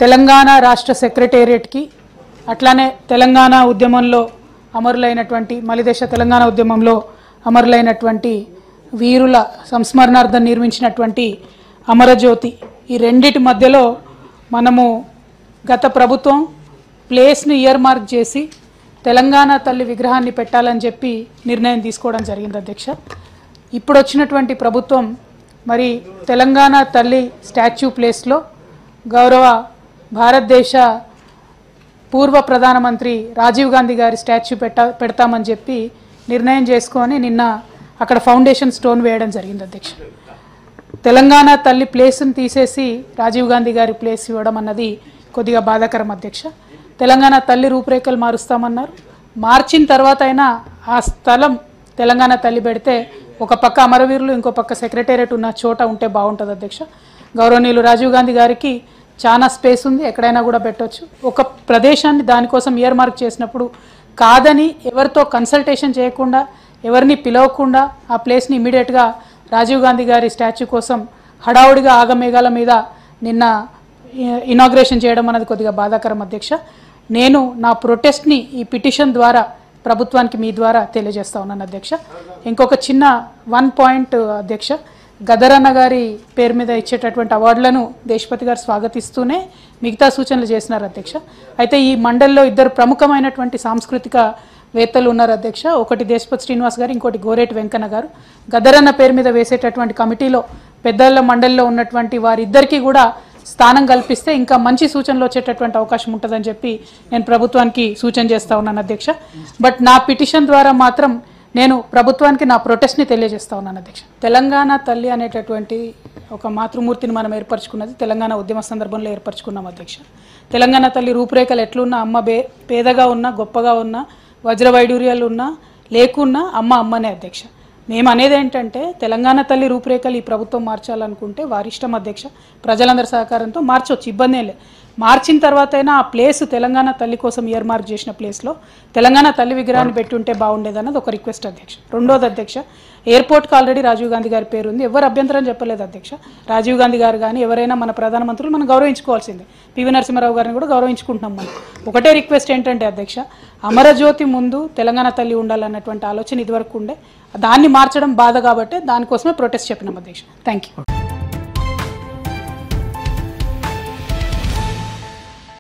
తెలంగాణ రాష్ట్ర సెక్రటేరియట్ కి అట్లానే తెలంగాణ ఉద్యమంలో అమరులైనటువంటి మలిదేశ తెలంగాణ ఉద్యమంలో అమరులైనటువంటి వీరుల సంస్మరణార్థం నిర్మించినటువంటి అమరజ్యోతి ఈ రెండిటి మధ్యలో మనము గత ప్రభుత్వం ప్లేస్ ని ఇయర్ మార్క్ చేసి తెలంగాణ తల్లి విగ్రహాన్ని పెట్టాలని చెప్పి నిర్ణయం తీసుకోవడం జరిగింది అధ్యక్ష. ఇప్పుడు వచ్చినటువంటి ప్రభుత్వం మరి తెలంగాణ తల్లి స్టాచ్యూ ప్లేస్లో గౌరవ భారతదేశ పూర్వ ప్రధానమంత్రి రాజీవ్ గాంధీ గారి స్టాచ్యూ పెడతామని చెప్పి నిర్ణయం చేసుకొని నిన్న అక్కడ ఫౌండేషన్ స్టోన్ వేయడం జరిగింది అధ్యక్ష. తెలంగాణ తల్లి ప్లేస్ని తీసేసి రాజీవ్ గాంధీ గారి ప్లేస్ ఇవ్వడం అన్నది కొద్దిగా బాధాకరం అధ్యక్ష. తెలంగాణ తల్లి రూపురేఖలు మారుస్తామన్నారు. మార్చిన తర్వాత అయినా ఆ స్థలం తెలంగాణ తల్లి పెడితే ఒక పక్క అమరవీరులు ఇంకో పక్క సెక్రటేరియట్ ఉన్న చోట ఉంటే బాగుంటుంది అధ్యక్ష. గౌరవనీయులు రాజీవ్ గాంధీ గారికి చాలా స్పేస్ ఉంది, ఎక్కడైనా కూడా పెట్టవచ్చు. ఒక ప్రదేశాన్ని దానికోసం ఇయర్ మార్క్ చేసినప్పుడు కాదని ఎవరితో కన్సల్టేషన్ చేయకుండా ఎవరిని పిలవకుండా ఆ ప్లేస్ని ఇమీడియట్గా రాజీవ్ గాంధీ గారి స్టాచ్యూ కోసం హడావుడిగా ఆగమేఘాల మీద నిన్న ఇనాగ్రేషన్ చేయడం అనేది కొద్దిగా బాధాకరం అధ్యక్ష. నేను నా ప్రొటెస్ట్ని ఈ పిటిషన్ ద్వారా ప్రభుత్వానికి మీ ద్వారా తెలియజేస్తా ఉన్నాను అధ్యక్ష. ఇంకొక చిన్న 1 పాయింట్ అధ్యక్ష, గదరన్న గారి పేరు మీద ఇచ్చేటటువంటి అవార్డులను దేశపతి గారు స్వాగతిస్తూనే మిగతా సూచనలు చేసినారు అధ్యక్ష. అయితే ఈ మండలిలో 2 ప్రముఖమైనటువంటి సాంస్కృతిక వేత్తలు ఉన్నారు అధ్యక్ష. ఒకటి దేశపతి శ్రీనివాస్ గారు, ఇంకోటి గోరేటి వెంకన్న గారు. గదరన్న పేరు మీద వేసేటటువంటి కమిటీలో పెద్దల మండలిలో ఉన్నటువంటి వారిద్దరికీ కూడా స్థానం కల్పిస్తే ఇంకా మంచి సూచనలు వచ్చేటటువంటి అవకాశం ఉంటుందని చెప్పి నేను ప్రభుత్వానికి సూచన చేస్తా ఉన్నాను అధ్యక్ష. బట్ నా పిటిషన్ ద్వారా మాత్రం నేను ప్రభుత్వానికి నా ప్రొటెస్ట్ని తెలియజేస్తా ఉన్నాను అధ్యక్ష. తెలంగాణ తల్లి అనేటటువంటి ఒక మాతృమూర్తిని మనం ఏర్పరచుకున్నది తెలంగాణ ఉద్యమ సందర్భంలో ఏర్పరచుకున్నాం అధ్యక్ష. తెలంగాణ తల్లి రూపురేఖలు ఎట్లున్నా అమ్మ పేదగా ఉన్నా గొప్పగా ఉన్నా వజ్ర వైడూర్యాలు ఉన్నా లేకున్నా అమ్మనే అధ్యక్ష. మేము అనేది ఏంటంటే తెలంగాణ తల్లి రూపురేఖలు ఈ ప్రభుత్వం మార్చాలనుకుంటే వారి ఇష్టం అధ్యక్ష. ప్రజలందరి సహకారంతో మార్చవచ్చు, ఇబ్బంది లేదు. మార్చిన తర్వాత అయినా ఆ ప్లేస్ తెలంగాణ తల్లి కోసం ఇయర్ మార్క్ చేసిన ప్లేస్లో తెలంగాణ తల్లి విగ్రహాన్ని పెట్టి ఉంటే బాగుండేదన్నది ఒక రిక్వెస్ట్ అధ్యక్ష. రెండోది అధ్యక్ష, ఎయిర్పోర్ట్కి ఆల్రెడీ రాజీవ్ గాంధీ గారి పేరు ఉంది, ఎవరు అభ్యంతరం చెప్పలేదు అధ్యక్ష. రాజీవ్ గాంధీ గారు కానీ ఎవరైనా మన ప్రధానమంత్రులు మనం గౌరవించుకోవాల్సిందే. పివి నరసింహారావు గారిని కూడా గౌరవించుకుంటున్నాం మనం. ఒకటే రిక్వెస్ట్ ఏంటంటే అధ్యక్ష, అమరజ్యోతి ముందు తెలంగాణ తల్లి ఉండాలన్నటువంటి ఆలోచన ఇదివరకు ఉండే, దాన్ని మార్చడం బాధ కాబట్టి దానికోసమే ప్రొటెస్ట్ చెప్పినాం అధ్యక్ష. Thank you.